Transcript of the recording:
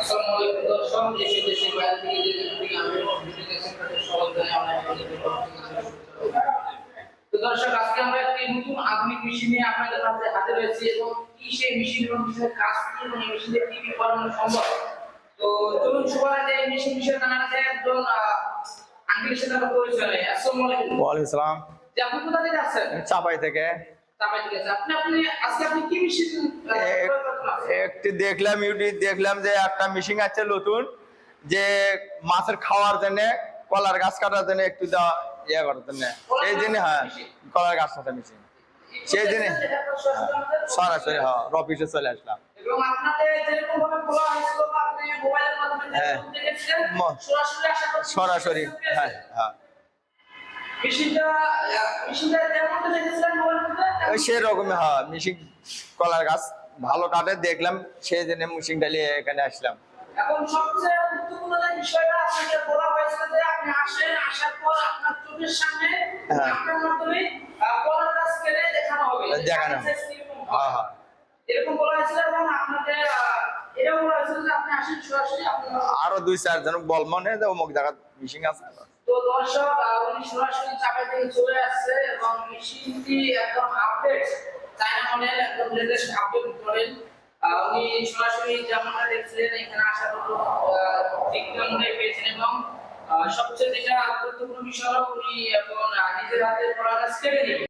আসসালামু আলাইকুম দর্শক, দেশে দেশের বাইরে থেকে যে যেখান থেকে আমাদের ভিডিও দেখছেন তাদের সবাইকে তো দর্শক, আজকে আমরা একটি নতুন আধুনিক মেশিন নিয়ে আপনাদের মাঝে হাজির হয়েছি এবং কি সেই মেশিন এবং মেশিনের কাজ কি এবং এই মেশিন দিয়ে কি কি করানো সম্ভব। তো চলুন সবার আগে এই মেশিন বিষয়ে জানার আছে একজন আঙ্কেলের সাথে আমরা পরিচয় নেই। আসসালামু আলাইকুম। ওয়ালাইকুম আসসালাম। যে আপনি কোথা থেকে আসছেন? চাপাই থেকে। চাপাই থেকে আছেন আপনি? আজকে আপনি কি মেশিন একটি দেখলাম, ইউটিউব দেখলাম যে একটা মেশিন আছে নতুন, যে মাছের খাওয়ার জন্য, কলার গাছ কাটার জন্য, একটু ইয়ে করার জন্য, এই জন্য। হ্যাঁ, কলার গাছ কাটার মেশিন, সেই জন্য সরাসরি অফিসে চলে আসলাম। এবং আপনাদের যেরকম ভাবে বলা হয়েছিল বা আপনি মোবাইলের মাধ্যমে যেরকম দেখেছিলেন সরাসরি আশা করছি সরাসরি। হ্যাঁ হ্যাঁ, মেশিনটা যেমনটা দেখেছিলেন মোবাইলের মধ্যে সেরকমই। হ্যাঁ, মেশিন কলার গাছ ভালো কাটে দেখলাম, সেই জন্য মেশিন ডালিয়ে এখানে আসলাম। এখন সবচেয়ে গুরুত্বপূর্ণ যে বিষয়টা আপনাকে বলা হয়েছিল যে আপনি আসেন, আসার পর আপনার চোখের সামনে আপনার মাধ্যমে কলার গাছ কেটে দেখানো হবে। হ্যাঁ হ্যাঁ, এরকম বলা হয়েছিল এবং আপনাদের এটাও বলা হয়েছিল যে আপনি আসেন সরাসরি। আরো 2-4 জন বল মনে যে অমুক জায়গা মেশিন আছে। তো দর্শক, উনি সরাসরি চাপাই থেকে চলে আসছে এবং মেশিনটি একদম আপডেট, চায়না মডেল, একদম লেটেস্ট আপডেট মডেল। উনি সরাসরি যেমনটা দেখছিলেন এখানে আসার পর ঠিকঠাকভাবে পেয়েছেন এবং সবচেয়ে যেটা গুরুত্বপূর্ণ বিষয় হলো উনি এখন নিজের হাতে কলার গাছ কেটে নেবেন।